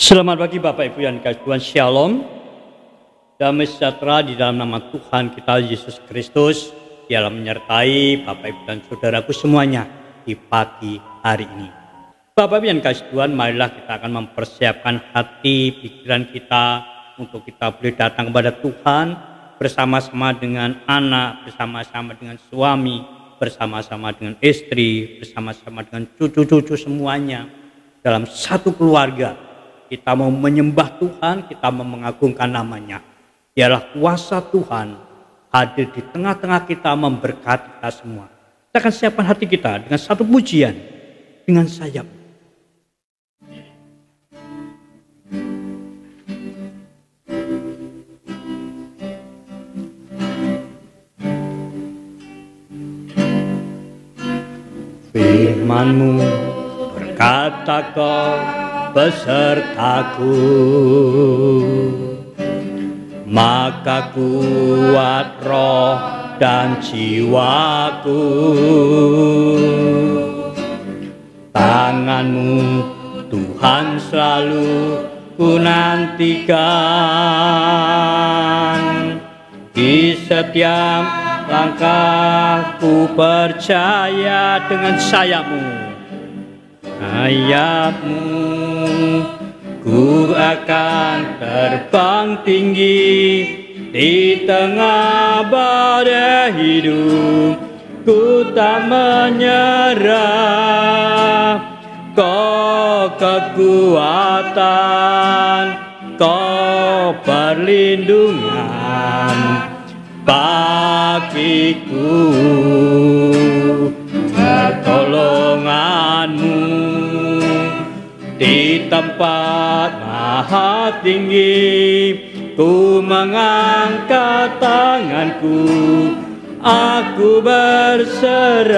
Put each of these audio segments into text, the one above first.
Selamat pagi Bapak Ibu yang dikasihi Tuhan, Shalom. Damai sejahtera di dalam nama Tuhan kita Yesus Kristus, Dialah menyertai Bapak Ibu dan Saudaraku semuanya di pagi hari ini. Bapak Ibu yang dikasihi Tuhan, marilah kita akan mempersiapkan hati, pikiran kita untuk kita boleh datang kepada Tuhan bersama-sama dengan anak, bersama-sama dengan suami, bersama-sama dengan istri, bersama-sama dengan cucu-cucu semuanya dalam satu keluarga. Kita mau menyembah Tuhan, kita mau mengagungkan namanya. Biarlah kuasa Tuhan hadir di tengah-tengah kita, memberkati kita semua. Kita akan siapkan hati kita dengan satu pujian, dengan sayap. Firman-Mu berkata Kau besertaku, maka kuat roh dan jiwaku. Tangan-Mu Tuhan selalu ku nantikan, di setiap langkahku percaya dengan sayap-Mu. Sayap-Mu ku akan terbang tinggi di tengah badai hidup. Ku tak menyerah, Kau kekuatan, Kau perlindungan bagiku. Pertolongan-Mu di tempat maha tinggi, ku mengangkat tanganku, aku berserah.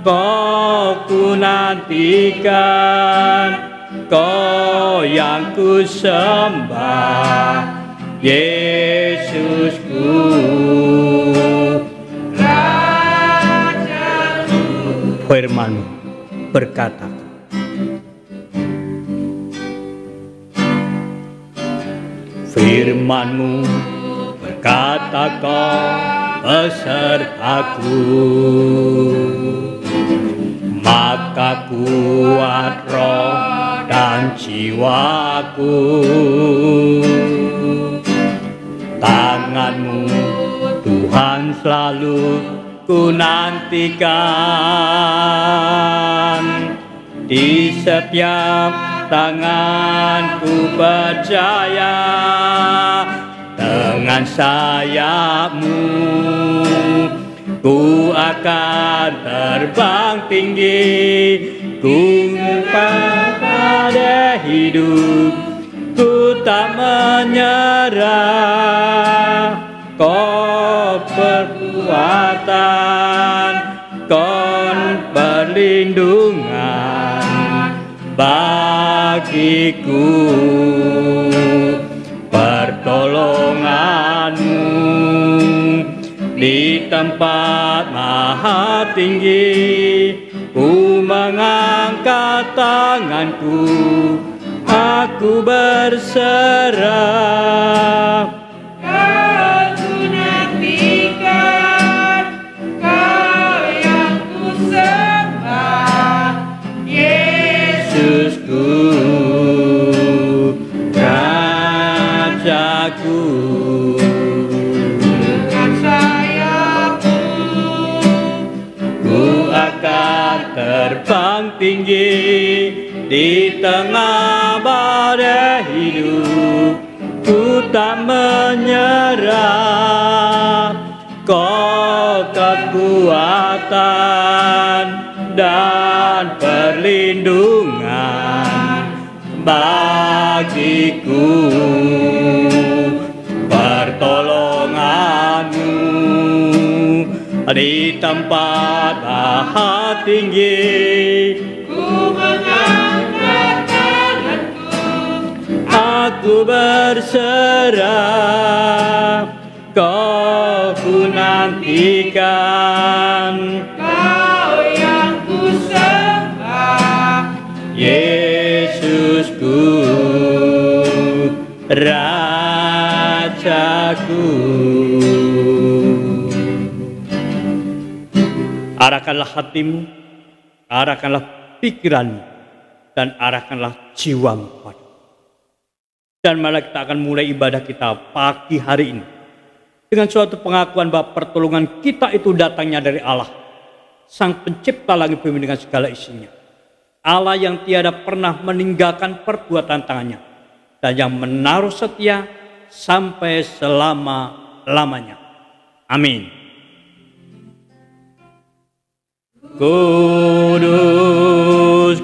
Kau ku nantikan, Kau yang ku sembah, Yesusku. Firman-Mu berkata, Firman-Mu berkata Kau besertaku, maka kuat roh dan jiwaku. Tangan-Mu Tuhan selalu ku nantikan, di setiap tanganku percaya. Dengan sayap-Mu ku akan terbang tinggi, ku pada hidup, ku tak menyerah. Kau perkuatan, Kau perlindungan bagiku. Pertolongan-Mu di tempat maha tinggi, ku mengangkat tanganku, aku berserah. Terbang tinggi di tengah badai hidup, ku tak menyerah. Kau kekuatan dan perlindungan bagiku. Pertolongan-Mu di tempat maha tinggi, ku mengangkat tanganku, aku berserah. Kau ku nantikan, Kau yang ku sembah, Yesus Rajaku. Arahkanlah hatimu, arahkanlah pikiranmu, dan arahkanlah jiwamu pada. Dan malah kita akan mulai ibadah kita pagi hari ini dengan suatu pengakuan bahwa pertolongan kita itu datangnya dari Allah, Sang Pencipta langit bumi dengan segala isinya. Allah yang tiada pernah meninggalkan perbuatan tangannya dan yang menaruh setia sampai selama-lamanya. Amin. Kudus,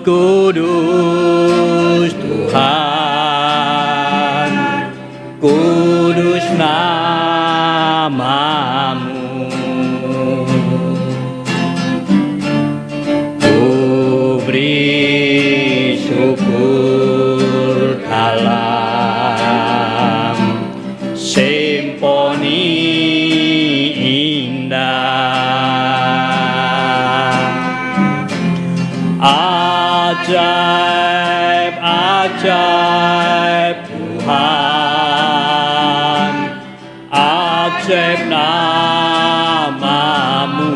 kudus Tuhan, kudus namamu. Ku beri syukur dalam simfoni indah. Ajaib, ajaib Tuhan, ajaib namamu.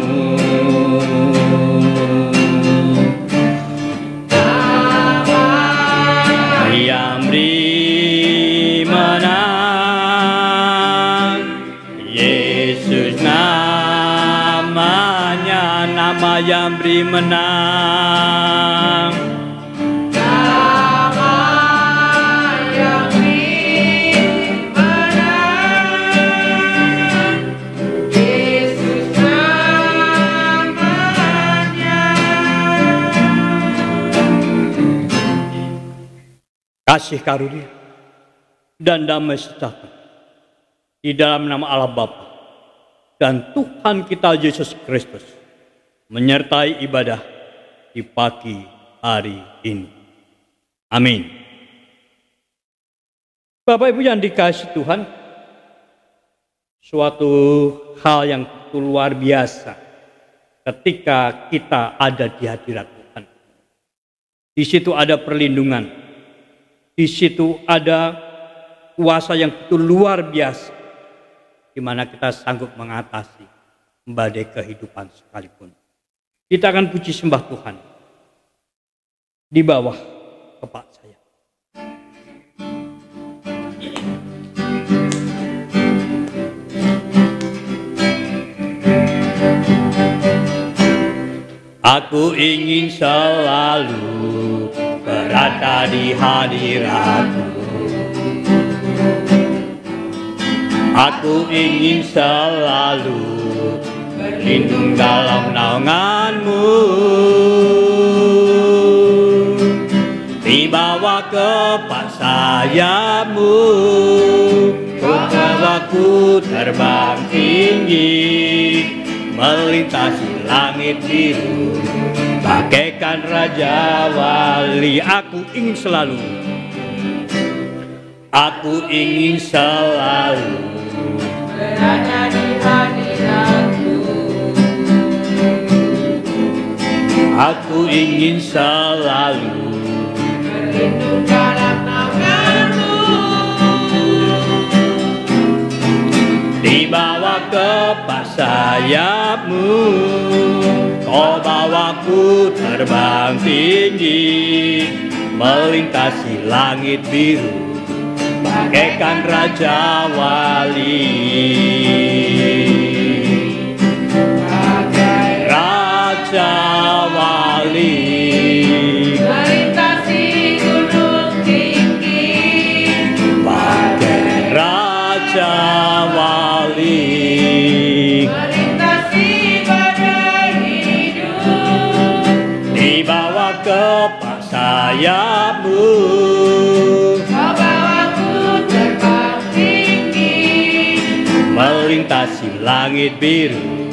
Yang beri menang, Yesus namanya, nama yang beri menang. Kasih karunia dan damai sejahtera di dalam nama Allah Bapa dan Tuhan kita Yesus Kristus menyertai ibadah di pagi hari ini. Amin. Bapak Ibu yang dikasihi Tuhan, suatu hal yang luar biasa ketika kita ada di hadirat Tuhan. Di situ ada perlindungan. Di situ ada kuasa yang betul luar biasa, di mana kita sanggup mengatasi badai kehidupan sekalipun. Kita akan puji sembah Tuhan di bawah kepala saya. Aku ingin selalu berada di hadirat-Mu. Aku ingin selalu berlindung dalam naungan-Mu. Dibawa ke sayap-Mu, membawaku terbang tinggi, melintasi langit biru, bagaikan Raja Wali. Aku ingin selalu, aku ingin selalu berada di hadirat-Mu. Aku ingin selalu berlindung dalam naungan-Mu. Dibawa ke sayap-Mu, Kau bawaku terbang tinggi, melintasi langit biru, bagaikan Raja Wali. Raja Wali, melintasi gunung tinggi, bagai Raja Wali. Ke sayap-Mu, Kau bawaku terbang tinggi, melintasi langit biru,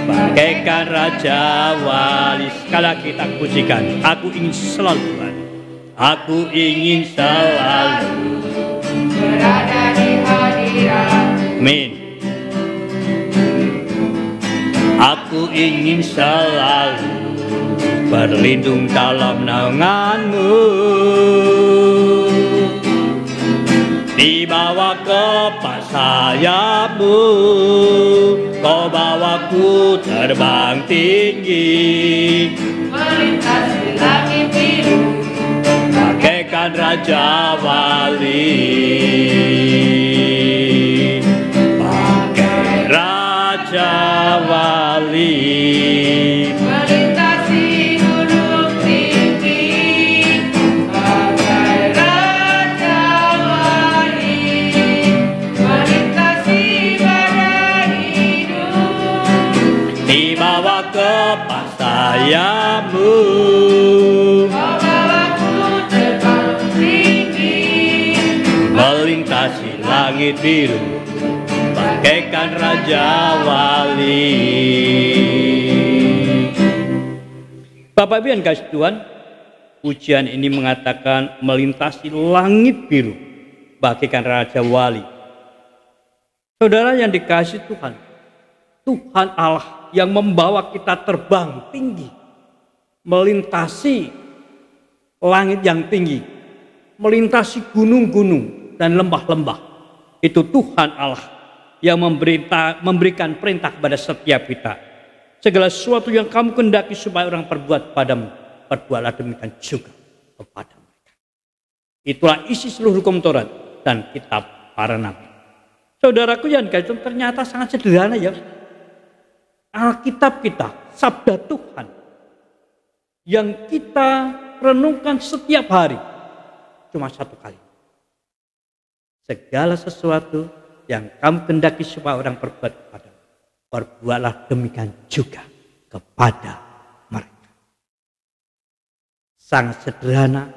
bagaikan Raja Wali. Sekali kita pujikan, aku ingin selalu Tuhan, aku ingin selalu berada di hadirat-Mu. Amin. Aku ingin selalu berlindung dalam naungan-Mu. Dibawa ke sayapmu, kau bawaku terbang tinggi, melintasi langit biru, bagaikan Raja Wali, bagai Raja Wali. melintasi gunung tinggi, bagai Raja Wali, melintasi badai hidup, Dibawa ke sayapmu, kau bawaku terbang tinggi, melintasi langit biru, bagaikan Raja Wali. Bapak Ibu yang kasih Tuhan, pujian ini mengatakan melintasi langit biru, bagaikan Raja Wali. Saudara yang dikasih Tuhan, Tuhan Allah yang membawa kita terbang tinggi, melintasi langit yang tinggi, melintasi gunung-gunung dan lembah-lembah. Itu Tuhan Allah yang memberikan perintah kepada setiap kita. Segala sesuatu yang kamu kehendaki supaya orang perbuat padamu, perbuatlah demikian juga kepada mereka. Itulah isi seluruh hukum Taurat dan kitab para nabi. Saudaraku yang dikasih, ternyata sangat sederhana ya. Alkitab kita, sabda Tuhan yang kita renungkan setiap hari cuma satu kali. Segala sesuatu yang kamu kehendaki supaya orang perbuat kepadamu, perbuatlah demikian juga kepada mereka. Sangat sederhana,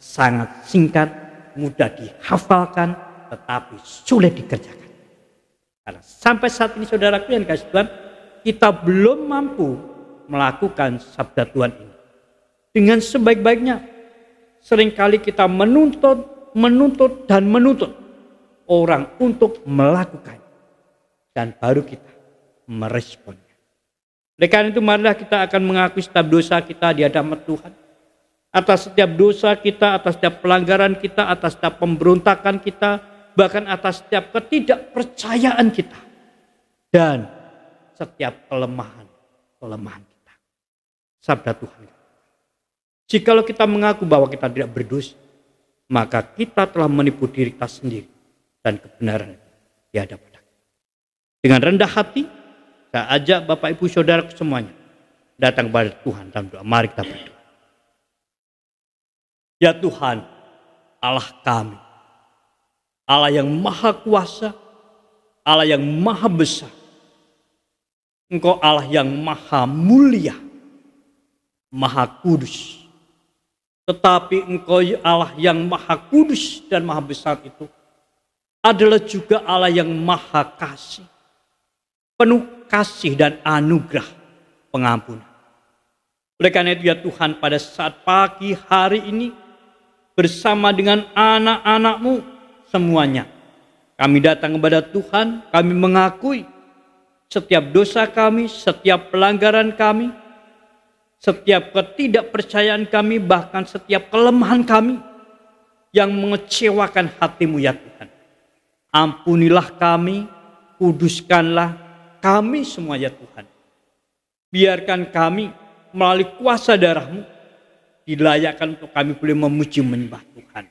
sangat singkat, mudah dihafalkan, tetapi sulit dikerjakan. Karena sampai saat ini saudaraku yang dikasih Tuhan, kita belum mampu melakukan sabda Tuhan ini dengan sebaik-baiknya. Seringkali kita menuntut orang untuk melakukan, dan baru kita meresponnya. Oleh karena itu marilah kita akan mengakui setiap dosa kita di hadapan Tuhan. Atas setiap dosa kita, atas setiap pelanggaran kita, atas setiap pemberontakan kita, bahkan atas setiap ketidakpercayaan kita, dan setiap kelemahan kita. Sabda Tuhan. Jikalau kita mengaku bahwa kita tidak berdosa, maka kita telah menipu diri kita sendiri dan kebenaran di hadapan kita. Dengan rendah hati, saya ajak Bapak Ibu Saudara semuanya datang kepada Tuhan dalam doa. Mari kita berdoa. Ya Tuhan, Allah kami, Allah yang maha kuasa, Allah yang maha besar. Engkau Allah yang maha mulia, maha kudus. Tetapi Engkau Allah yang maha kudus dan maha besar itu adalah juga Allah yang maha kasih, penuh kasih dan anugerah pengampunan. Oleh karena itu ya Tuhan, pada saat pagi hari ini bersama dengan anak-anak-Mu semuanya, kami datang kepada Tuhan, kami mengakui setiap dosa kami, setiap pelanggaran kami, setiap ketidakpercayaan kami, bahkan setiap kelemahan kami yang mengecewakan hati-Mu ya Tuhan. Ampunilah kami, kuduskanlah kami semua ya Tuhan. Biarkan kami melalui kuasa darah-Mu dilayakkan untuk kami boleh memuji menyembah Tuhan.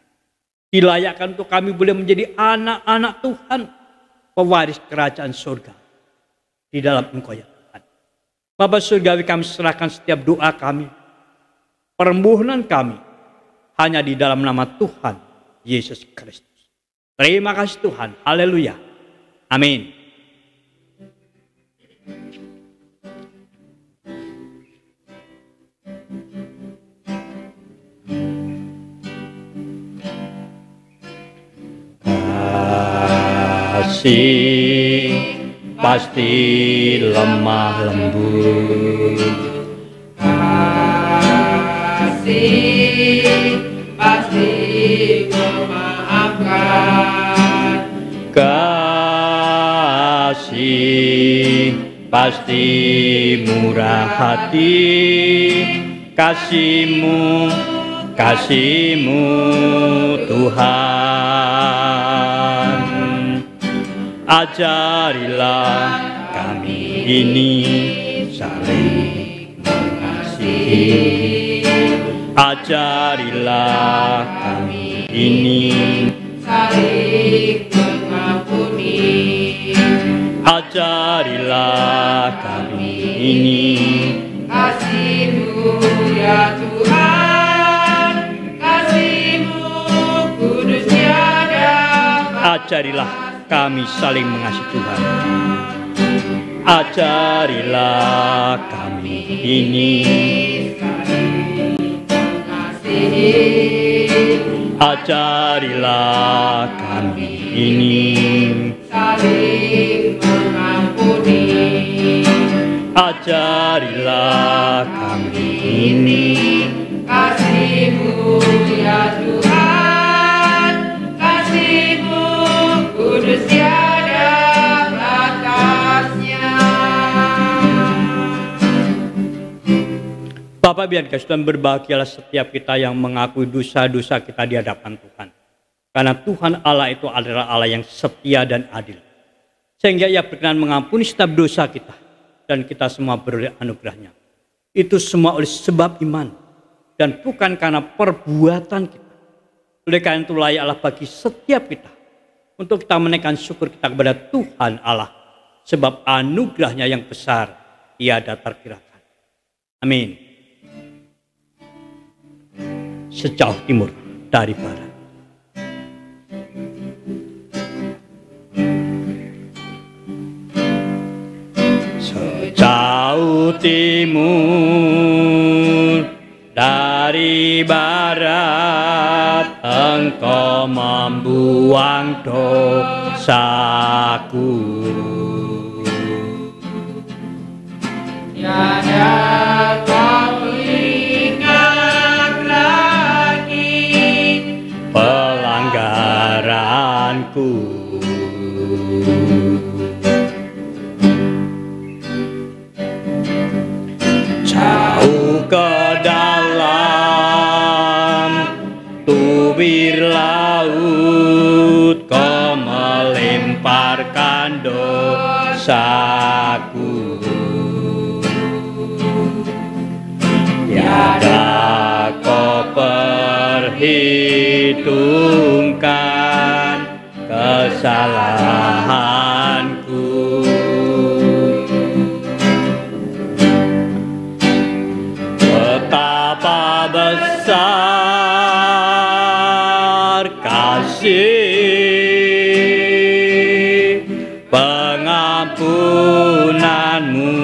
Dilayakkan untuk kami boleh menjadi anak-anak Tuhan, pewaris kerajaan surga di dalam Engkau ya Tuhan. Bapa surgawi, kami serahkan setiap doa kami, permohonan kami hanya di dalam nama Tuhan Yesus Kristus. Terima kasih Tuhan. Haleluya. Amin. Kasih pasti lemah lembut, kasih pasti memaafkan, kasih pasti murah hati, kasih-Mu Tuhan. Ajarilah kami ini saling mengasihi. Ajarilah kami ini saling mengampuni. Ajarilah kami ini Kasih-Mu ya Tuhan, kasih-Mu kudus tiada batas. Ajarilah kami saling mengasihi Tuhan. Ajarilah kami ini Ajarilah kami ini saling mengampuni. Ajarilah kami ini Kasih-Mu ya Tuhan, kasih-Mu kudus tiada batasnya. Bapak biar Tuhan, berbahagialah setiap kita yang mengakui dosa-dosa kita di hadapan Tuhan. Karena Tuhan Allah itu adalah Allah yang setia dan adil. Sehingga Ia berkenan mengampuni setiap dosa kita. Dan kita semua beroleh anugerahnya. Itu semua oleh sebab iman. Dan bukan karena perbuatan kita. Oleh karena itu layaklah bagi setiap kita. Untuk kita menaikkan syukur kita kepada Tuhan Allah. Sebab anugerahnya yang besar tiada terkirakan. Amin. Sejauh timur dari barat. Sejauh timur dari barat, Engkau membuang dosaku. Tiada kau ingat lagi pelanggaranku. Jauh ke dalam tubir laut, Kau melemparkan dosaku. Tiada Kau perhitungkan kesalahanku. Betapa besar kasih pengampunan-Mu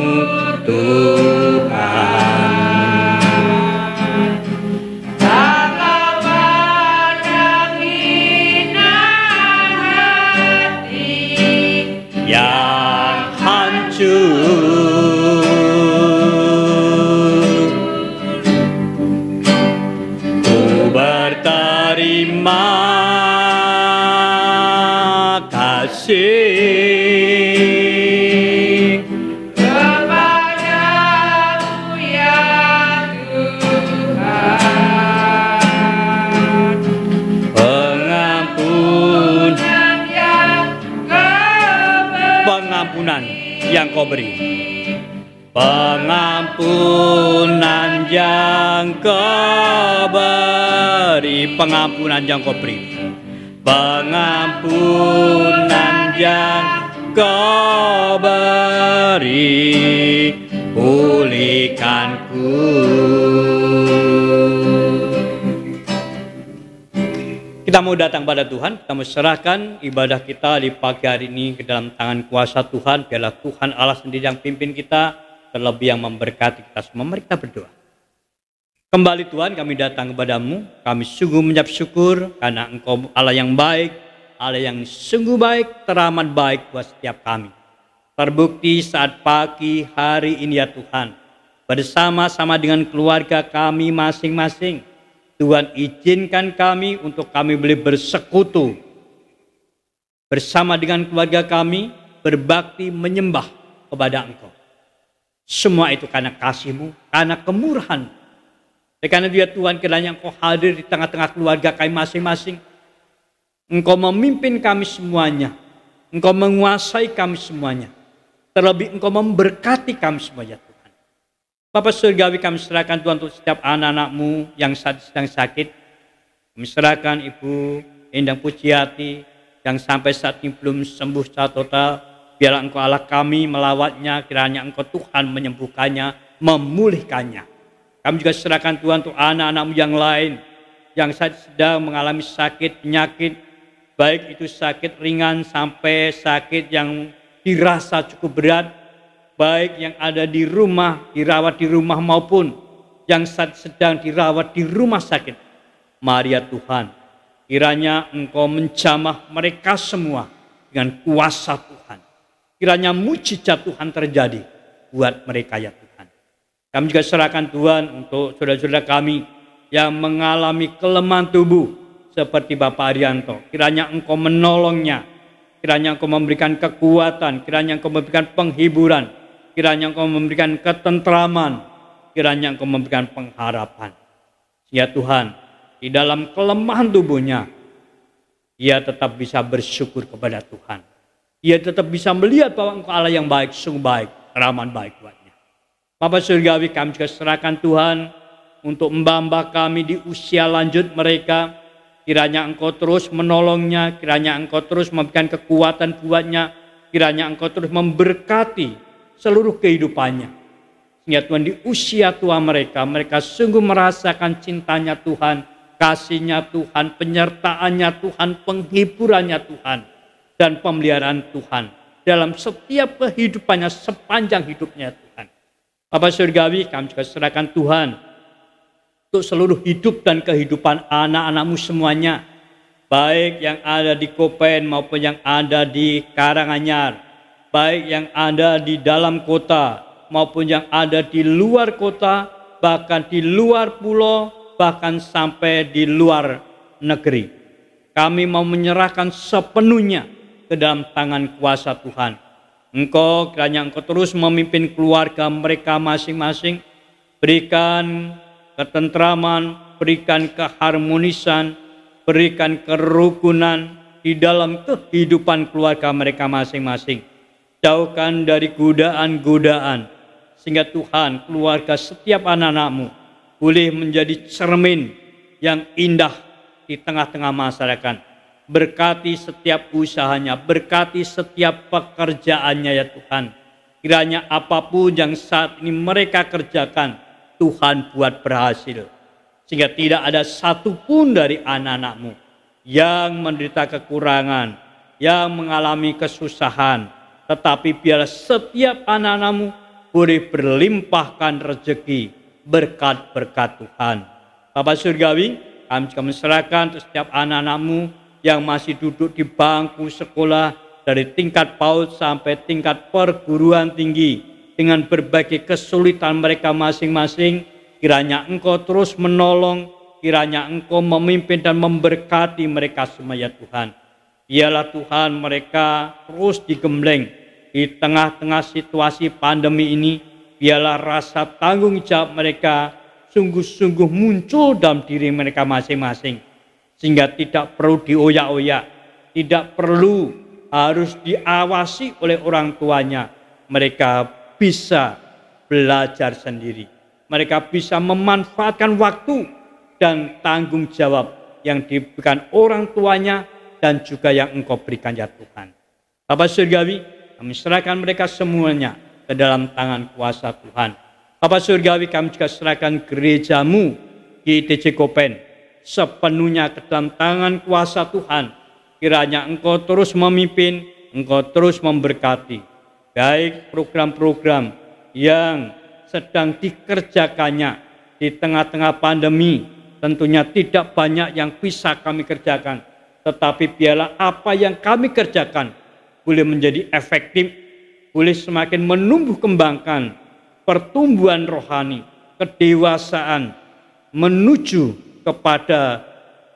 Tuhan. Kau pandang hina hati Yang hancur, ku berterima kasih kepadamu ya Tuhan. pengampunan yang Kau beri. Pengampunan yang Kau beri. Pengampunan yang Kau beri. Pengampunan yang Kau beri. Pulihkanku. Kita mau datang pada Tuhan, kita mau serahkan ibadah kita di pagi hari ini ke dalam tangan kuasa Tuhan. Biarlah Tuhan Allah sendiri yang pimpin kita, terlebih yang memberkati kita semua. Mari kita berdoa. Kembali Tuhan, kami datang kepadamu, kami sungguh mengucap syukur karena Engkau Allah yang baik, Allah yang sungguh baik, teramat baik buat setiap kami. Terbukti saat pagi hari ini ya Tuhan, bersama-sama dengan keluarga kami masing-masing, Tuhan izinkan kami untuk kami boleh bersekutu bersama dengan keluarga kami, berbakti menyembah kepada Engkau. Semua itu karena kasih-Mu, karena kemurahan. Karena dia Tuhan, kiranya Engkau hadir di tengah-tengah keluarga kami masing-masing. Engkau memimpin kami semuanya. Engkau menguasai kami semuanya. Terlebih Engkau memberkati kami semuanya Tuhan. Bapa surgawi, kami serahkan Tuhan untuk setiap anak-anak-Mu yang sedang sakit. Kami serahkan Ibu Endang Pujiati yang sampai saat ini belum sembuh secara total. Biarlah Engkau Allah kami melawatnya, kiranya Engkau Tuhan menyembuhkannya, memulihkannya. Kami juga serahkan Tuhan untuk anak-anak-Mu yang lain yang sedang mengalami sakit, penyakit, baik itu sakit ringan sampai sakit yang dirasa cukup berat, baik yang ada di rumah, dirawat di rumah maupun yang sedang dirawat di rumah sakit. Mari ya Tuhan, kiranya Engkau menjamah mereka semua dengan kuasa Tuhan. Kiranya mujizat Tuhan terjadi buat mereka ya Tuhan. Kami juga serahkan Tuhan untuk saudara-saudara kami yang mengalami kelemahan tubuh seperti Bapak Arianto. Kiranya Engkau menolongnya, kiranya Engkau memberikan kekuatan, kiranya Engkau memberikan penghiburan, kiranya Engkau memberikan ketentraman, kiranya Engkau memberikan pengharapan. Ya Tuhan, di dalam kelemahan tubuhnya, ia tetap bisa bersyukur kepada Tuhan. Ia tetap bisa melihat bahwa Engkau Allah yang baik, sungguh baik, rahman baik buatnya. Bapak surgawi, kami juga serahkan Tuhan untuk mbah-mbah kami di usia lanjut mereka. Kiranya Engkau terus menolongnya, kiranya Engkau terus memberikan kekuatan buatnya, kiranya Engkau terus memberkati seluruh kehidupannya. Sehingga Tuhan di usia tua mereka, mereka sungguh merasakan cintanya Tuhan, kasihnya Tuhan, penyertaannya Tuhan, penghiburannya Tuhan, dan pemeliharaan Tuhan dalam setiap kehidupannya sepanjang hidupnya Tuhan. Bapak surgawi, kami juga serahkan Tuhan untuk seluruh hidup dan kehidupan anak-anak-Mu semuanya, baik yang ada di Kopen maupun yang ada di Karanganyar, baik yang ada di dalam kota maupun yang ada di luar kota, bahkan di luar pulau, bahkan sampai di luar negeri. Kami mau menyerahkan sepenuhnya ke dalam tangan kuasa Tuhan. Engkau, kiranya Engkau terus memimpin keluarga mereka masing-masing, berikan ketentraman, berikan keharmonisan, berikan kerukunan di dalam kehidupan keluarga mereka masing-masing. Jauhkan dari godaan-godaan, sehingga Tuhan, keluarga setiap anak-anak-Mu boleh menjadi cermin yang indah di tengah-tengah masyarakat. Berkati setiap usahanya, berkati setiap pekerjaannya ya Tuhan. Kiranya apapun yang saat ini mereka kerjakan, Tuhan buat berhasil. Sehingga tidak ada satupun dari anak-anak-Mu yang menderita kekurangan, yang mengalami kesusahan. Tetapi biarlah setiap anak-anak-Mu boleh berlimpahkan rezeki, berkat-berkat Tuhan. Bapak surgawi, kami juga menserahkan untuk setiap anak-anak-Mu yang masih duduk di bangku sekolah dari tingkat PAUD sampai tingkat perguruan tinggi dengan berbagai kesulitan mereka masing-masing. Kiranya Engkau terus menolong, kiranya Engkau memimpin dan memberkati mereka semua ya Tuhan. Biarlah Tuhan mereka terus digembleng di tengah-tengah situasi pandemi ini. Biarlah rasa tanggung jawab mereka sungguh-sungguh muncul dalam diri mereka masing-masing. Sehingga tidak perlu dioyak-oyak, tidak perlu harus diawasi oleh orang tuanya. Mereka bisa belajar sendiri. Mereka bisa memanfaatkan waktu dan tanggung jawab yang diberikan orang tuanya dan juga yang Engkau berikan ya Tuhan. Bapak surgawi, kami serahkan mereka semuanya ke dalam tangan kuasa Tuhan. Bapak surgawi, kami juga serahkan gereja-Mu di ITC Kopen sepenuhnya ke dalam tangan kuasa Tuhan. Kiranya Engkau terus memimpin, Engkau terus memberkati. Baik program-program yang sedang dikerjakannya di tengah-tengah pandemi, tentunya tidak banyak yang bisa kami kerjakan. Tetapi biarlah apa yang kami kerjakan boleh menjadi efektif, boleh semakin menumbuh kembangkan pertumbuhan rohani, kedewasaan, menuju kepada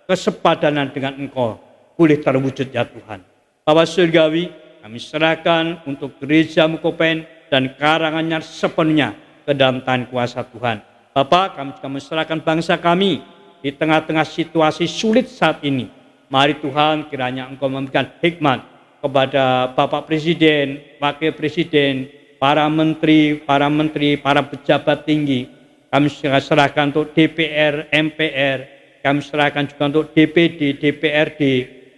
kesepadanan dengan Engkau boleh terwujud ya Tuhan. Bapak surgawi, kami serahkan untuk gereja Kopen dan Karanganyar sepenuhnya ke dalam tangan kuasa Tuhan. Bapak, kami juga menserahkan bangsa kami di tengah-tengah situasi sulit saat ini. Mari Tuhan, kiranya Engkau memberikan hikmat, kepada Bapak Presiden, Wakil Presiden, para menteri, para pejabat tinggi. Kami serahkan untuk DPR, MPR, kami serahkan juga untuk DPD, DPRD,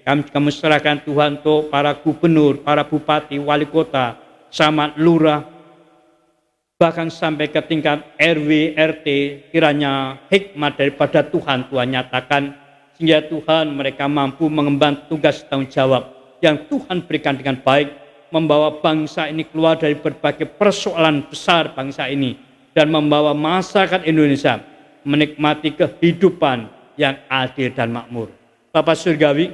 kami juga serahkan Tuhan untuk para gubernur, para bupati, wali kota, camat, lurah, bahkan sampai ke tingkat RW, RT, kiranya hikmat daripada Tuhan nyatakan, sehingga Tuhan mereka mampu mengemban tugas tanggung jawab yang Tuhan berikan dengan baik, membawa bangsa ini keluar dari berbagai persoalan besar bangsa ini, dan membawa masyarakat Indonesia menikmati kehidupan yang adil dan makmur. Bapak Surgawi,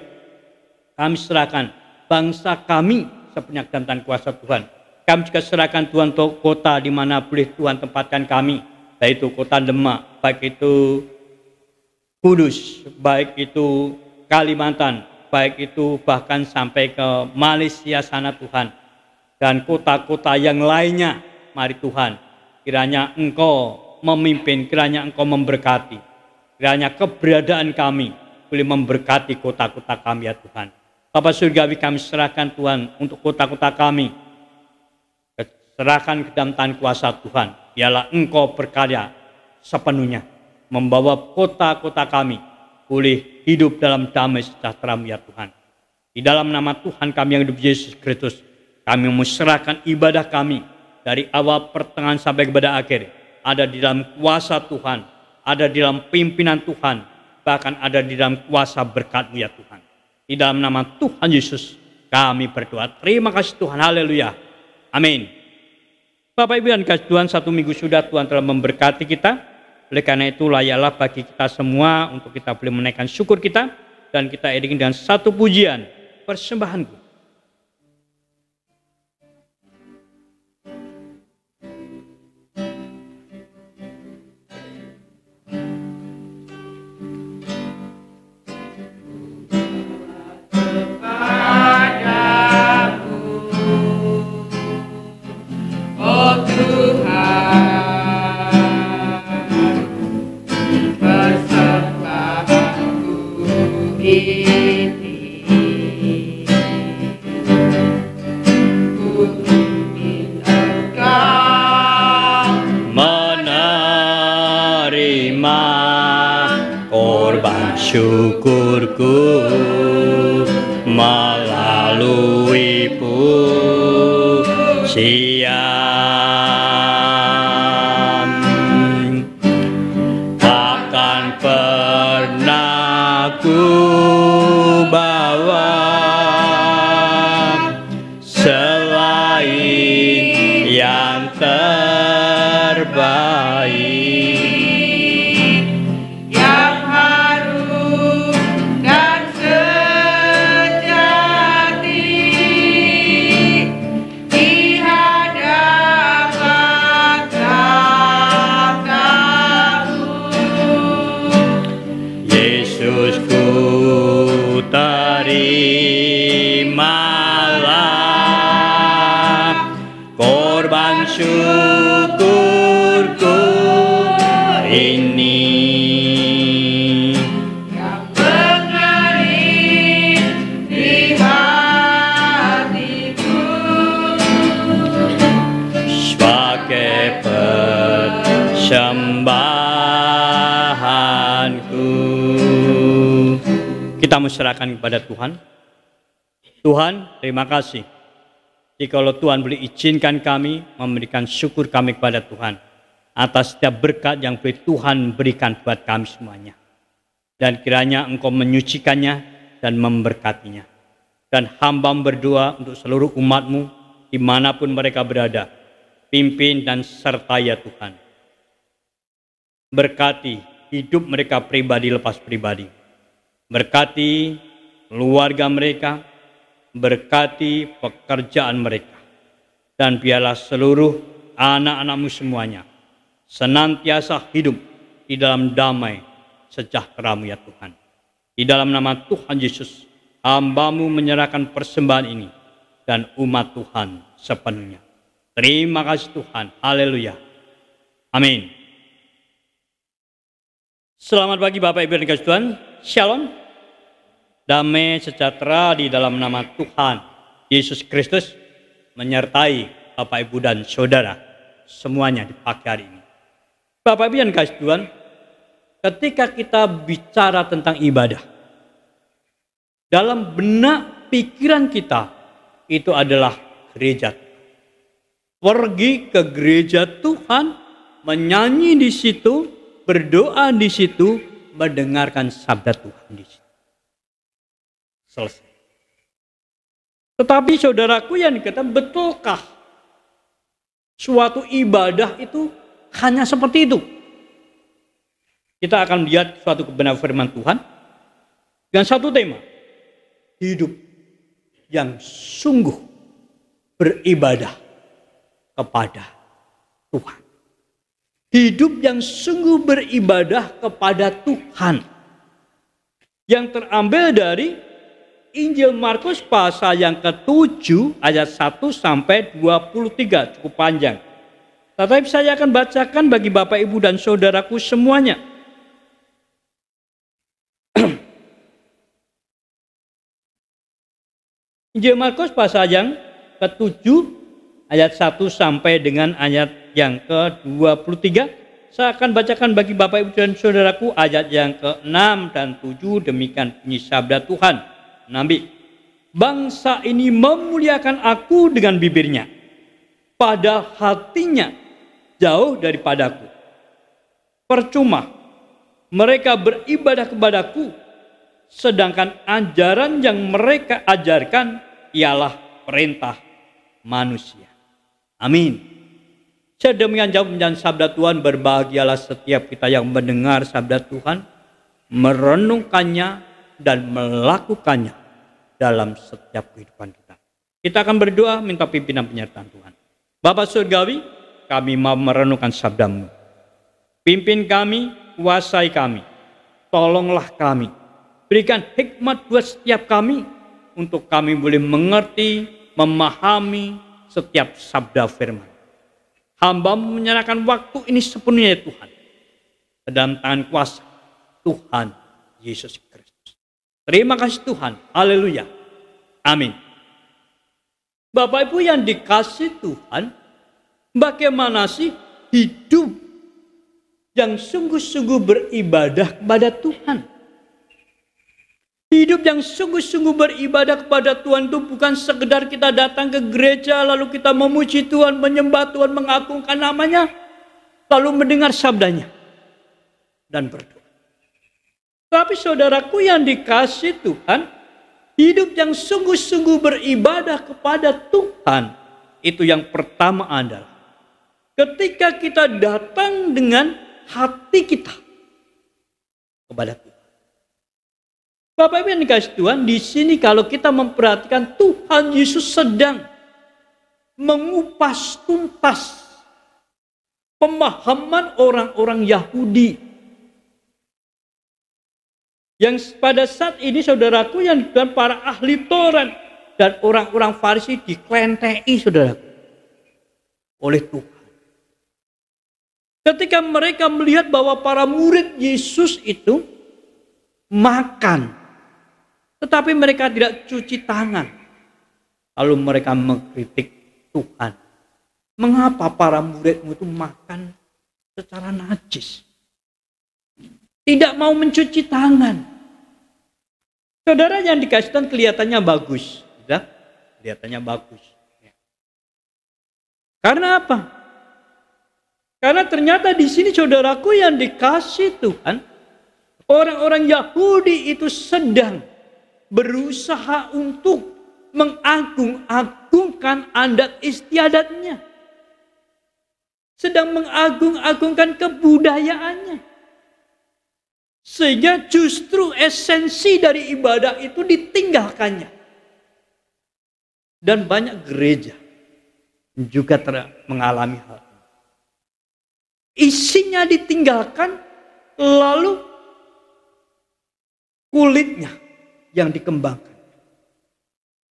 kami serahkan bangsa kami sepenuhnya dan kuasa Tuhan. Kami juga serahkan Tuhan untuk kota di mana boleh Tuhan tempatkan kami, yaitu kota Demak, baik itu Kudus, baik itu Kalimantan, baik itu bahkan sampai ke Malaysia sana Tuhan, dan kota-kota yang lainnya. Mari Tuhan, kiranya Engkau memimpin, kiranya Engkau memberkati, kiranya keberadaan kami boleh memberkati kota-kota kami ya Tuhan. Bapak Surgawi, kami serahkan Tuhan untuk kota-kota kami, serahkan ke dalam tangan kuasa Tuhan. Biarlah Engkau berkarya sepenuhnya, membawa kota-kota kami boleh hidup dalam damai sejahtera ya Tuhan. Di dalam nama Tuhan kami yang hidup Yesus Kristus, kami menyerahkan ibadah kami dari awal pertengahan sampai kepada akhir, ada di dalam kuasa Tuhan, ada di dalam pimpinan Tuhan, bahkan ada di dalam kuasa berkat-Mu ya Tuhan. Di dalam nama Tuhan Yesus kami berdoa. Terima kasih Tuhan. Haleluya. Amin. Bapak Ibu dan kasih Tuhan, 1 minggu sudah Tuhan telah memberkati kita. Oleh karena itu layaklah bagi kita semua untuk kita boleh menaikkan syukur kita, dan kita iringi dengan satu pujian, persembahanku. Syukurku melalui pujian, takkan pernah ku bawa selain yang terbaik. Syukurku ini yang mengalir di hatiku sebagai persembahanku. Kita menyerahkan kepada Tuhan. Tuhan, terima kasih. Jikalau Tuhan boleh izinkan kami memberikan syukur kami kepada Tuhan atas setiap berkat yang boleh Tuhan berikan buat kami semuanya. Dan kiranya Engkau menyucikannya dan memberkatinya. Dan hamba berdoa untuk seluruh umat-Mu dimanapun mereka berada. Pimpin dan sertai ya Tuhan. Berkati hidup mereka pribadi lepas pribadi. Berkati keluarga mereka. Berkati pekerjaan mereka, dan biarlah seluruh anak-anak-Mu semuanya senantiasa hidup di dalam damai sejahtera-Mu ya Tuhan. Di dalam nama Tuhan Yesus, hamba-Mu menyerahkan persembahan ini dan umat Tuhan sepenuhnya. Terima kasih Tuhan. Haleluya. Amin. Selamat pagi Bapak Ibu dan kasih Tuhan. Shalom. Damai sejahtera di dalam nama Tuhan Yesus Kristus menyertai Bapak, Ibu, dan Saudara semuanya di pagi hari ini. Bapak, Ibu yang kasih Tuhan, ketika kita bicara tentang ibadah, dalam benak pikiran kita itu adalah gereja. Pergi ke gereja Tuhan, menyanyi di situ, berdoa di situ, mendengarkan sabda Tuhan di situ. Selesai. Tetapi saudaraku yang dikatakan, betulkah suatu ibadah itu hanya seperti itu? Kita akan lihat suatu kebenaran firman Tuhan dengan satu tema, hidup yang sungguh beribadah kepada Tuhan. Hidup yang sungguh beribadah kepada Tuhan, yang terambil dari Injil Markus pasal yang ke-7 ayat 1 sampai 23, cukup panjang. Tetapi saya akan bacakan bagi Bapak, Ibu, dan saudaraku semuanya. Injil Markus pasal yang ke-7 ayat 1 sampai dengan ayat yang ke-23. Saya akan bacakan bagi Bapak, Ibu, dan saudaraku ayat yang ke-6 dan 7. Demikian bunyi sabda Tuhan. Nabi, bangsa ini memuliakan aku dengan bibirnya, pada hatinya jauh daripadaku. Percuma mereka beribadah kepadaku, sedangkan ajaran yang mereka ajarkan ialah perintah manusia. Amin. Sedemikian jauh menjadi sabda Tuhan. Berbahagialah setiap kita yang mendengar sabda Tuhan, merenungkannya dan melakukannya dalam setiap kehidupan kita. Kita akan berdoa minta pimpinan penyertaan Tuhan. Bapa Surgawi, kami mau merenungkan sabda-Mu. Pimpin kami, kuasai kami, tolonglah kami. Berikan hikmat buat setiap kami, untuk kami boleh mengerti, memahami setiap sabda firman. Hamba-Mu menyerahkan waktu ini sepenuhnya Tuhan, ke dalam tangan kuasa Tuhan Yesus Kristus. Terima kasih Tuhan. Haleluya. Amin. Bapak, Ibu yang dikasih Tuhan, bagaimana sih hidup yang sungguh-sungguh beribadah kepada Tuhan? Hidup yang sungguh-sungguh beribadah kepada Tuhan itu bukan sekedar kita datang ke gereja lalu kita memuji Tuhan, menyembah Tuhan, mengagungkan namanya, lalu mendengar sabdanya dan berdoa. Tapi saudaraku yang dikasih Tuhan, hidup yang sungguh-sungguh beribadah kepada Tuhan, itu yang pertama adalah ketika kita datang dengan hati kita kepada Tuhan. Bapak, Ibu yang dikasih Tuhan, di sini kalau kita memperhatikan, Tuhan Yesus sedang mengupas tuntas pemahaman orang-orang Yahudi. Yang pada saat ini saudaraku yang dan para ahli Taurat dan orang-orang Farisi diklentei saudaraku oleh Tuhan. Ketika mereka melihat bahwa para murid Yesus itu makan, tetapi mereka tidak cuci tangan. Lalu mereka mengkritik Tuhan. Mengapa para muridmu itu makan secara najis? Tidak mau mencuci tangan. Saudara yang dikasih Tuhan kelihatannya bagus. Ya? Kelihatannya bagus. Karena apa? Karena ternyata di sini saudaraku yang dikasih Tuhan, orang-orang Yahudi itu sedang berusaha untuk mengagung-agungkan adat istiadatnya. Sedang mengagung-agungkan kebudayaannya. Sehingga justru esensi dari ibadah itu ditinggalkannya. Dan banyak gereja juga mengalami hal ini. Isinya ditinggalkan, lalu kulitnya yang dikembangkan.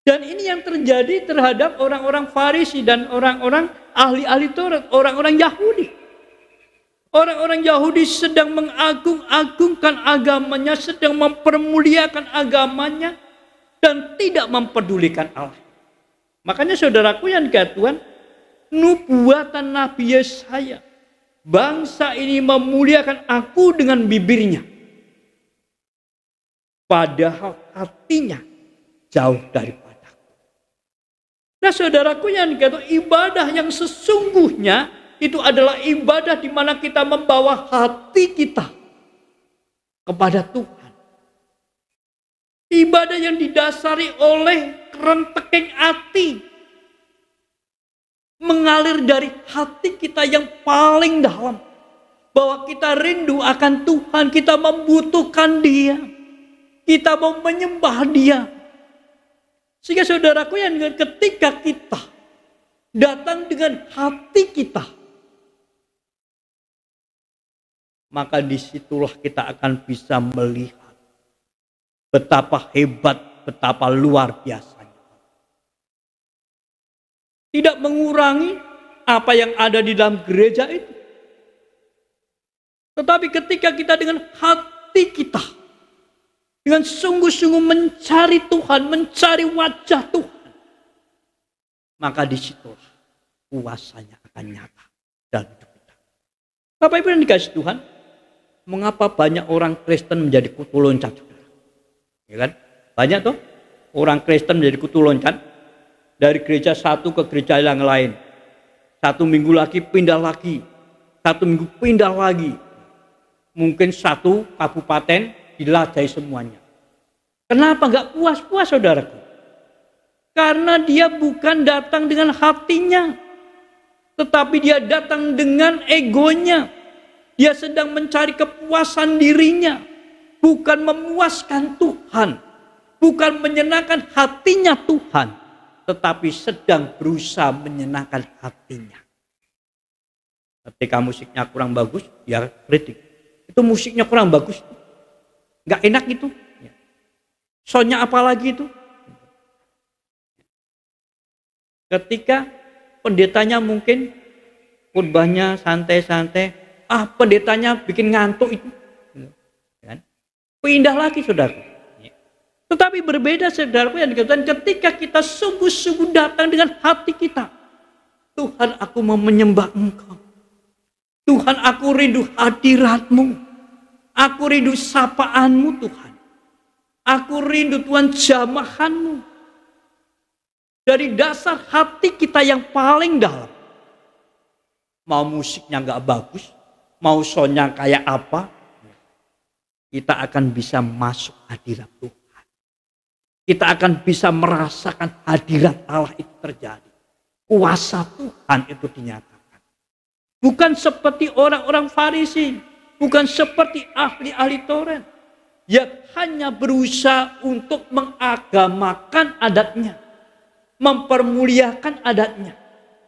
Dan ini yang terjadi terhadap orang-orang Farisi dan orang-orang ahli-ahli Taurat, orang-orang Yahudi. Orang-orang Yahudi sedang mengagung-agungkan agamanya, sedang mempermuliakan agamanya, dan tidak mempedulikan Allah. Makanya saudaraku yang dikasihi Tuhan, nubuatan Nabi Yesaya, bangsa ini memuliakan aku dengan bibirnya, padahal hatinya jauh daripadaku. Nah saudaraku yang dikasihi Tuhan, ibadah yang sesungguhnya itu adalah ibadah di mana kita membawa hati kita kepada Tuhan. Ibadah yang didasari oleh kerenteking hati, mengalir dari hati kita yang paling dalam, bahwa kita rindu akan Tuhan, kita membutuhkan Dia, kita mau menyembah Dia. Sehingga saudaraku yang ketika kita datang dengan hati kita, maka disitulah kita akan bisa melihat betapa hebat, betapa luar biasanya. Tidak mengurangi apa yang ada di dalam gereja itu. Tetapi ketika kita dengan hati kita, dengan sungguh-sungguh mencari Tuhan, mencari wajah Tuhan, maka disitulah kuasanya akan nyata dalam hidup kita. Bapak Ibu yang dikasihi Tuhan, mengapa banyak orang Kristen menjadi kutu loncat? Ya kan? Banyak tuh orang Kristen menjadi kutu loncat dari gereja satu ke gereja yang lain. 1 minggu lagi pindah lagi, 1 minggu pindah lagi. Mungkin 1 kabupaten dilajai semuanya. Kenapa nggak puas-puas saudaraku? Karena dia bukan datang dengan hatinya, tetapi dia datang dengan egonya. Dia sedang mencari kepuasan dirinya, bukan memuaskan Tuhan, bukan menyenangkan hatinya Tuhan, tetapi sedang berusaha menyenangkan hatinya. Ketika musiknya kurang bagus, ya kritik. Itu musiknya kurang bagus, nggak enak itu. Soundnya apa lagi itu? Ketika pendetanya mungkin khotbahnya santai-santai, pendetanya bikin ngantuk itu. Pindah lagi saudaraku. Tetapi berbeda saudaraku yang dikatakan ketika kita sungguh-sungguh datang dengan hati kita. Tuhan, aku mau menyembah Engkau. Tuhan, aku rindu hadirat-Mu. Aku rindu sapaan-Mu Tuhan. Aku rindu Tuhan jamahan-Mu. Dari dasar hati kita yang paling dalam. Mau musiknya gak bagus, mau soundnya kayak apa, kita akan bisa masuk hadirat Tuhan. Kita akan bisa merasakan hadirat Allah itu terjadi. Kuasa Tuhan itu dinyatakan. Bukan seperti orang-orang Farisi. Bukan seperti ahli-ahli Taurat. Yang hanya berusaha untuk mengagamakan adatnya. Mempermuliakan adatnya.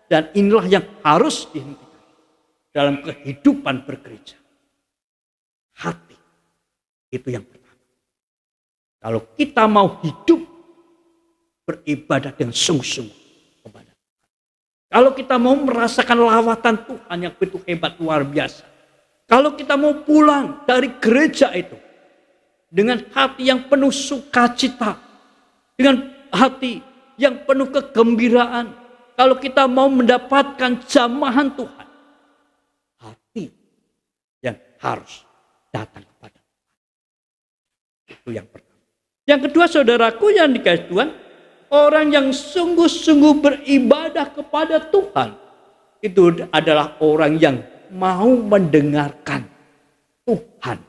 Dan inilah yang harus dihentikan dalam kehidupan bergereja. Hati. Itu yang pertama. Kalau kita mau hidup beribadah dengan sungguh-sungguh kepada Tuhan. Kalau kita mau merasakan lawatan Tuhan yang begitu hebat luar biasa. Kalau kita mau pulang dari gereja itu dengan hati yang penuh sukacita, dengan hati yang penuh kegembiraan. Kalau kita mau mendapatkan jamahan Tuhan, hati yang harus datang kepada itu yang pertama. Yang kedua saudaraku yang dikasihi Tuhan, orang yang sungguh-sungguh beribadah kepada Tuhan, itu adalah orang yang mau mendengarkan Tuhan.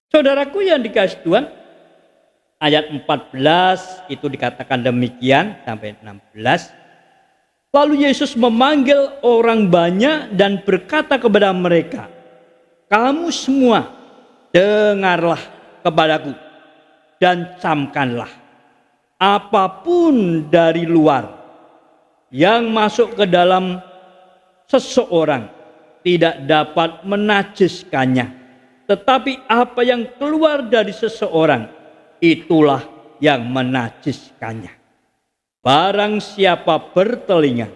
Saudaraku yang dikasihi Tuhan, ayat 14 itu dikatakan demikian sampai 16. Lalu Yesus memanggil orang banyak dan berkata kepada mereka, kamu semua dengarlah kepadaku dan camkanlah. Apapun dari luar yang masuk ke dalam seseorang tidak dapat menajiskannya. Tetapi apa yang keluar dari seseorang itulah yang menajiskannya. Barang siapa bertelinga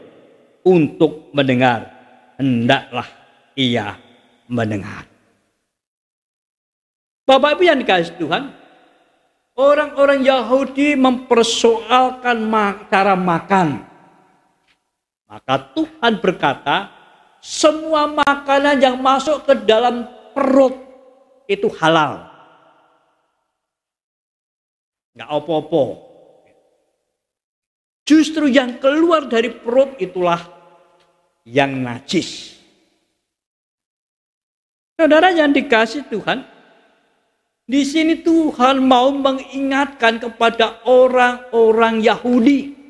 untuk mendengar, hendaklah ia mendengar. Bapak Ibu yang dikasihi Tuhan, orang-orang Yahudi mempersoalkan cara makan Maka Tuhan berkata, semua makanan yang masuk ke dalam perut itu halal. Nggak apa-apa. Justru yang keluar dari perut itulah yang najis. Saudara yang dikasih Tuhan, di sini Tuhan mau mengingatkan kepada orang-orang Yahudi.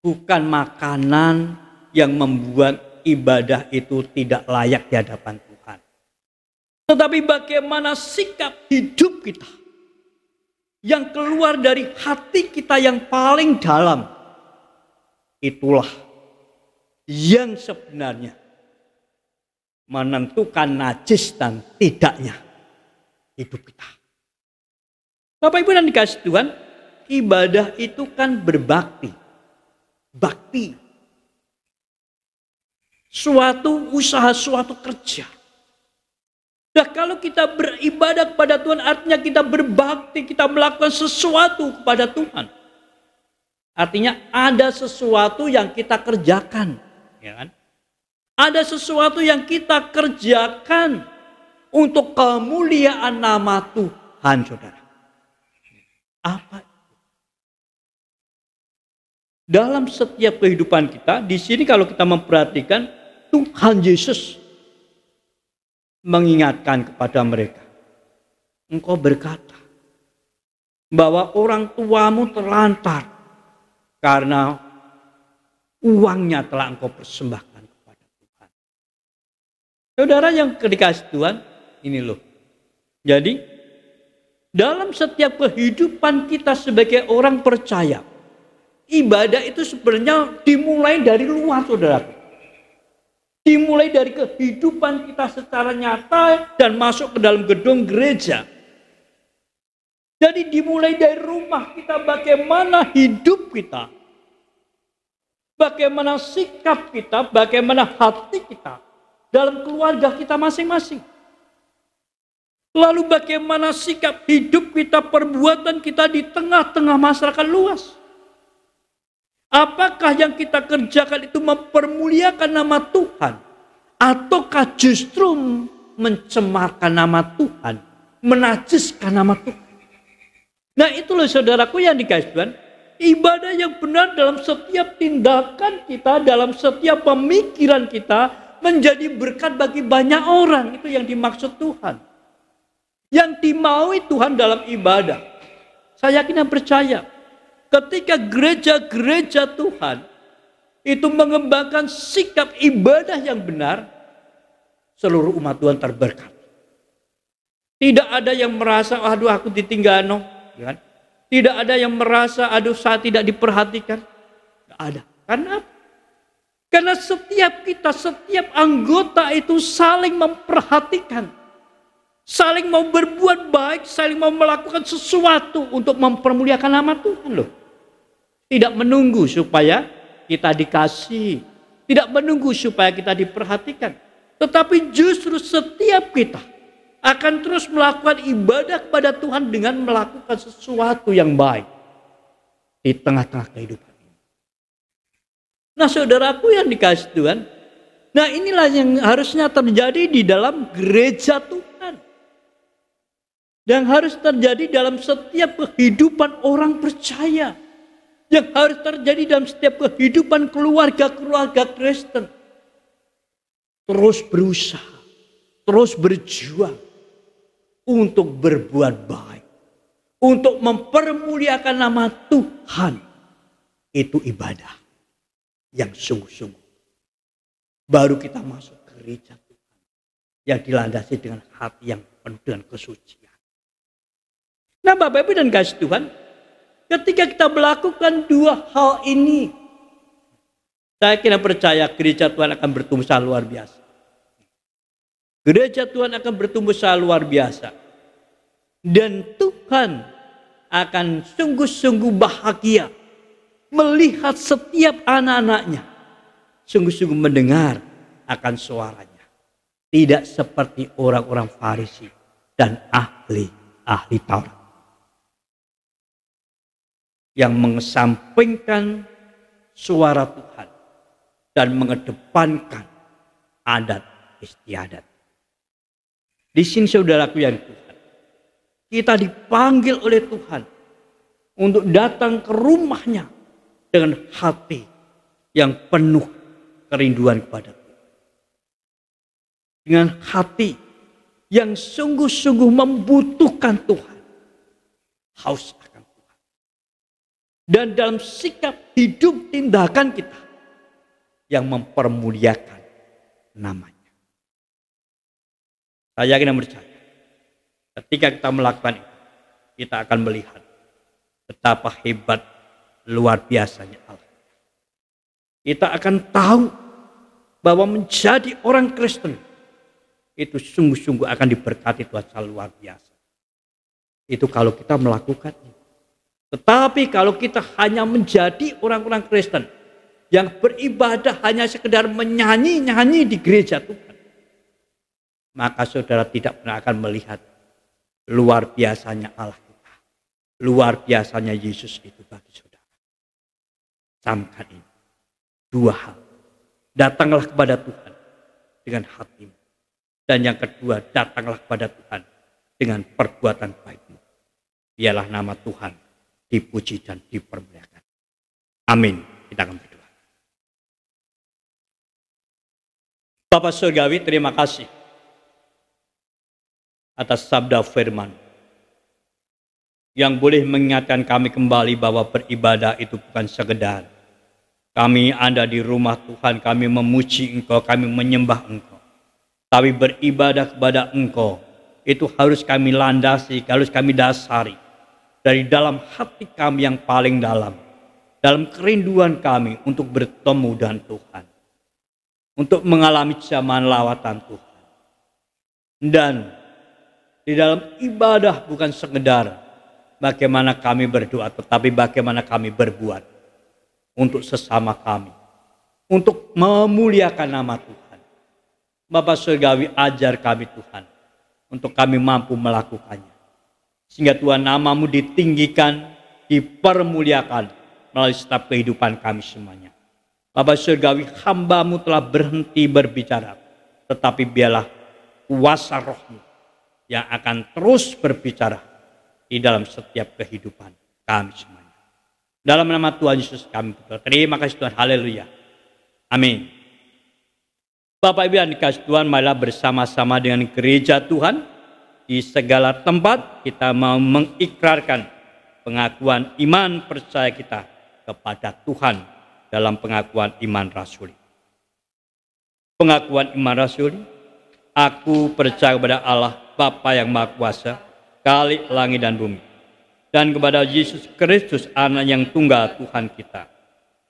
Bukan makanan yang membuat ibadah itu tidak layak di hadapan Tuhan. Tetapi bagaimana sikap hidup kita yang keluar dari hati kita yang paling dalam. Itulah yang sebenarnya menentukan najis dan tidaknya hidup kita. Bapak Ibu dan dikasih Tuhan, ibadah itu kan berbakti. Bakti. Suatu usaha, suatu kerja. Nah, kalau kita beribadah kepada Tuhan artinya kita berbakti, kita melakukan sesuatu kepada Tuhan. Artinya ada sesuatu yang kita kerjakan, ya kan? Ada sesuatu yang kita kerjakan untuk kemuliaan nama Tuhan, saudara. Apa? Dalam setiap kehidupan kita, di sini kalau kita memperhatikan, Tuhan Yesus mengingatkan kepada mereka. Engkau berkata bahwa orang tuamu terlantar karena uangnya telah engkau persembahkan kepada Tuhan. Saudara yang dikasih Tuhan, ini loh. Jadi, dalam setiap kehidupan kita sebagai orang percaya, ibadah itu sebenarnya dimulai dari luar, saudara. Dimulai dari kehidupan kita secara nyata dan masuk ke dalam gedung gereja. Jadi dimulai dari rumah kita, bagaimana hidup kita, bagaimana sikap kita, bagaimana hati kita dalam keluarga kita masing-masing. Lalu bagaimana sikap hidup kita, perbuatan kita di tengah-tengah masyarakat luas. Apakah yang kita kerjakan itu mempermuliakan nama Tuhan? Ataukah justru mencemarkan nama Tuhan? Menajiskan nama Tuhan? Nah itulah saudaraku yang dikasih Tuhan. Ibadah yang benar dalam setiap tindakan kita, dalam setiap pemikiran kita, menjadi berkat bagi banyak orang. Itu yang dimaksud Tuhan. Yang dimaui Tuhan dalam ibadah. Saya yakin dan percaya. Ketika gereja-gereja Tuhan itu mengembangkan sikap ibadah yang benar, seluruh umat Tuhan terberkat. Tidak ada yang merasa, aduh aku ditinggal, kan? Tidak ada yang merasa, aduh saya tidak diperhatikan. Tidak ada. Karena apa? Karena setiap kita, setiap anggota itu saling memperhatikan. Saling mau berbuat baik, saling mau melakukan sesuatu untuk mempermuliakan nama Tuhan loh. Tidak menunggu supaya kita dikasih, tidak menunggu supaya kita diperhatikan. Tetapi justru setiap kita akan terus melakukan ibadah kepada Tuhan dengan melakukan sesuatu yang baik di tengah-tengah kehidupan ini. Nah saudaraku yang dikasih Tuhan, nah inilah yang harusnya terjadi di dalam gereja Tuhan. Yang harus terjadi dalam setiap kehidupan orang percaya. Yang harus terjadi dalam setiap kehidupan keluarga-keluarga Kristen. Terus berusaha, terus berjuang untuk berbuat baik. Untuk mempermuliakan nama Tuhan. Itu ibadah yang sungguh-sungguh. Baru kita masuk ke gereja Tuhan. Yang dilandasi dengan hati yang penuh dengan kesucian. Nah Bapak Ibu dan kasih Tuhan, ketika kita melakukan dua hal ini, saya kira percaya gereja Tuhan akan bertumbuh sangat luar biasa. Gereja Tuhan akan bertumbuh sangat luar biasa. Dan Tuhan akan sungguh-sungguh bahagia melihat setiap anak-anaknya sungguh-sungguh mendengar akan suaranya. Tidak seperti orang-orang Farisi dan ahli Taurat. Yang mengesampingkan suara Tuhan dan mengedepankan adat istiadat. Di sini saudaraku yang Tuhan, kita dipanggil oleh Tuhan untuk datang ke rumahnya dengan hati yang penuh kerinduan kepada Tuhan. Dengan hati yang sungguh-sungguh membutuhkan Tuhan. Haus akan Tuhan. Dan dalam sikap hidup tindakan kita yang mempermuliakan namanya. Saya yakin dan percaya, ketika kita melakukan itu, kita akan melihat betapa hebat, luar biasanya Allah. Kita akan tahu bahwa menjadi orang Kristen itu sungguh-sungguh akan diberkati Tuhan secara luar biasa. Itu kalau kita melakukannya. Tetapi kalau kita hanya menjadi orang-orang Kristen yang beribadah hanya sekedar menyanyi-nyanyi di gereja Tuhan, maka saudara tidak pernah akan melihat luar biasanya Allah kita. Luar biasanya Yesus itu bagi saudara. Camkan ini. Dua hal. Datanglah kepada Tuhan dengan hatimu. Dan yang kedua, datanglah kepada Tuhan dengan perbuatan baikmu. Biarlah nama Tuhan dipuji dan dipermuliakan. Amin. Kita akan berdoa. Bapak Surgawi, terima kasih atas sabda firman yang boleh mengingatkan kami kembali bahwa beribadah itu bukan sekedar kami ada di rumah Tuhan, kami memuji Engkau, kami menyembah Engkau. Tapi beribadah kepada Engkau itu harus kami landasi, harus kami dasari dari dalam hati kami yang paling dalam kerinduan kami untuk bertemu dengan Tuhan, untuk mengalami zaman lawatan Tuhan. Dan di dalam ibadah bukan sekedar bagaimana kami berdoa, tetapi bagaimana kami berbuat untuk sesama kami, untuk memuliakan nama Tuhan. Bapak Surgawi, ajar kami Tuhan, untuk kami mampu melakukannya. Sehingga Tuhan, namamu ditinggikan, dipermuliakan melalui setiap kehidupan kami semuanya. Bapak Surgawi, hamba-Mu telah berhenti berbicara, tetapi biarlah kuasa Roh-Mu yang akan terus berbicara di dalam setiap kehidupan kami semuanya. Dalam nama Tuhan Yesus kami berdoa. Terima kasih Tuhan. Haleluya. Amin. Bapak Ibu yang dikasih Tuhan, marilah bersama-sama dengan gereja Tuhan di segala tempat kita mau mengikrarkan pengakuan iman percaya kita kepada Tuhan dalam pengakuan iman rasuli. Pengakuan iman rasuli, aku percaya kepada Allah Bapa yang Maha Kuasa, Khalik langit dan bumi, dan kepada Yesus Kristus, Anak yang tunggal Tuhan kita,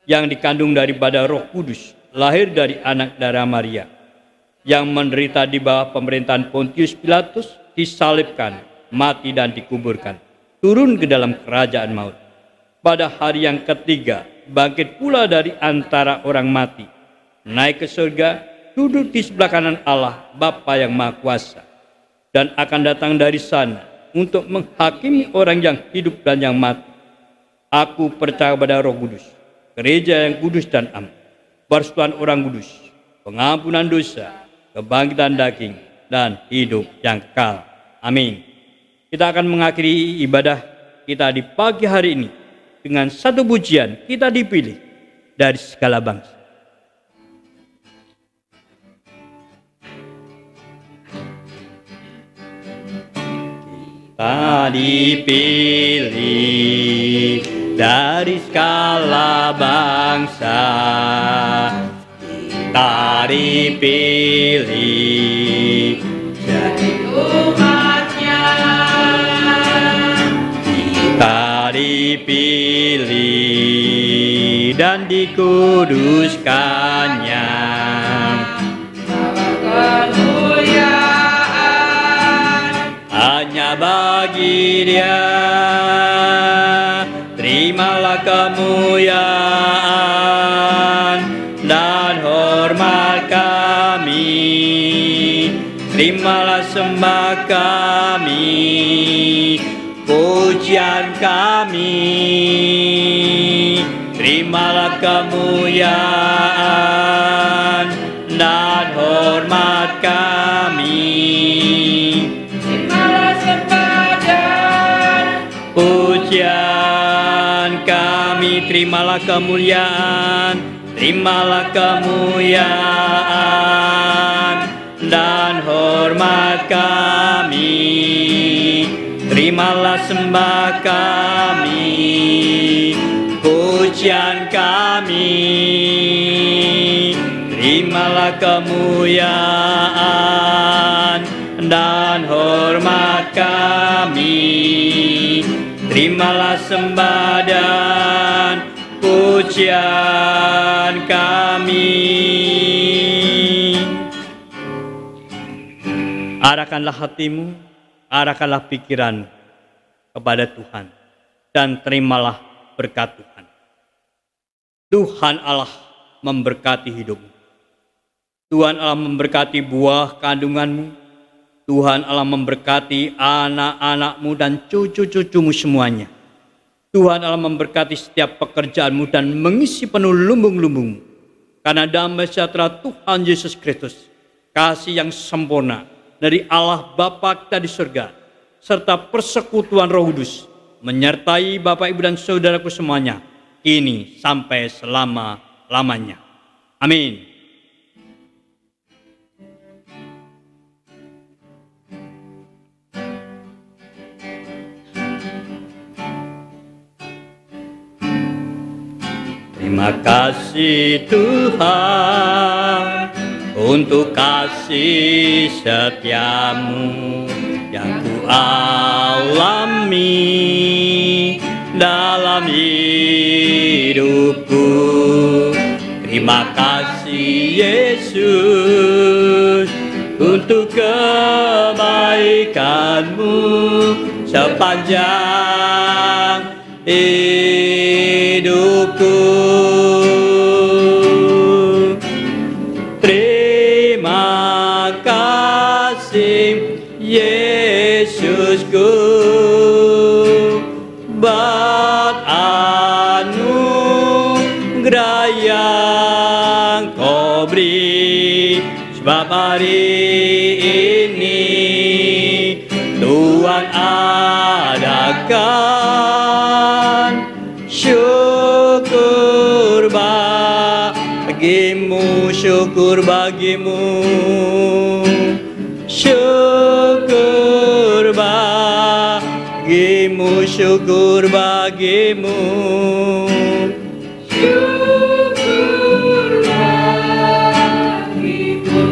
yang dikandung daripada Roh Kudus, lahir dari anak darah Maria, yang menderita di bawah pemerintahan Pontius Pilatus, disalibkan, mati dan dikuburkan, turun ke dalam kerajaan maut. Pada hari yang ketiga, bangkit pula dari antara orang mati, naik ke surga, duduk di sebelah kanan Allah, Bapa yang Maha Kuasa, dan akan datang dari sana untuk menghakimi orang yang hidup dan yang mati. Aku percaya pada Roh Kudus, gereja yang kudus dan am, persekutuan orang kudus, pengampunan dosa, kebangkitan daging, dan hidup yang kekal. Amin. Kita akan mengakhiri ibadah kita di pagi hari ini dengan satu pujian. Kita dipilih dari segala bangsa. Kita dipilih dari segala bangsa, kita dipilih Jadi umatnya, kita dipilih dan dikuduskannya. kemuliaan Hanya bagi Dia, terimalah kemuliaan dan hormat kami, terimalah sembah kami, pujian kami, terimalah kemuliaan dan hormat kami. Terimalah sembah dan Pujian kami, terimalah kemuliaan, terimalah kemuliaan dan hormat kami. Terimalah sembah kami, pujian kami. Terimalah kemuliaan dan hormat kami. Terimalah sembah dan pujian kami. Arahkanlah hatimu, arahkanlah pikiranmu kepada Tuhan, dan terimalah berkat Tuhan. Tuhan Allah memberkati hidupmu. Tuhan Allah memberkati buah kandunganmu. Tuhan Allah memberkati anak-anakmu dan cucu-cucumu semuanya. Tuhan Allah memberkati setiap pekerjaanmu dan mengisi penuh lumbung-lumbungmu. Karena damai sejahtera Tuhan Yesus Kristus, kasih yang sempurna dari Allah Bapa kita di surga, serta persekutuan Roh Kudus menyertai Bapak, Ibu, dan saudaraku semuanya, kini sampai selama-lamanya. Amin. Terima kasih Tuhan untuk kasih setiamu yang ku alami dalam hidupku. Terima kasih Yesus untuk kebaikanmu sepanjang hidupku. Terima kasih Yesusku buat anugerah yang kau beri, sebab hari ini Tuhan adakan syukur bagimu, syukur bagimu, syukur bagimu, syukur bagimu. syukur bagimu.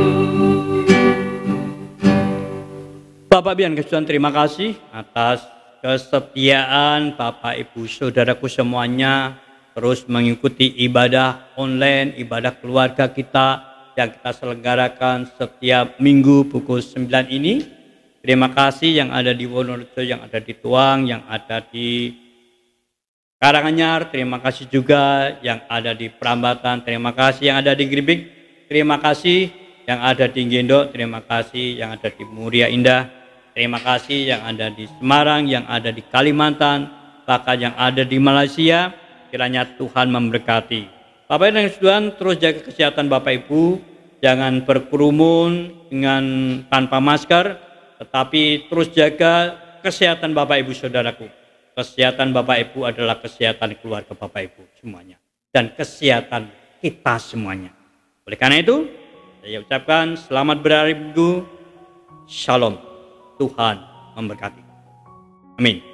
Bapak Bian Kesusahan, terima kasih atas kesetiaan Bapak Ibu Saudaraku semuanya terus mengikuti ibadah online, ibadah keluarga kita yang kita selenggarakan setiap minggu pukul 9 ini. Terima kasih yang ada di Wonorejo, yang ada di Tuang, yang ada di Karanganyar. Terima kasih juga yang ada di Prambatan. Terima kasih yang ada di Gribik. Terima kasih yang ada di Gendok. Terima kasih yang ada di Muria Indah. Terima kasih yang ada di Semarang, yang ada di Kalimantan, bahkan yang ada di Malaysia. Kiranya Tuhan memberkati. Bapak Ibu dan Saudara, terus jaga kesehatan Bapak Ibu. Jangan berkerumun dengan tanpa masker, tetapi terus jaga kesehatan Bapak Ibu Saudaraku. Kesehatan Bapak Ibu adalah kesehatan keluarga Bapak Ibu semuanya, dan kesehatan kita semuanya. Oleh karena itu, saya ucapkan selamat berhari Minggu. Shalom. Tuhan memberkati. Amin.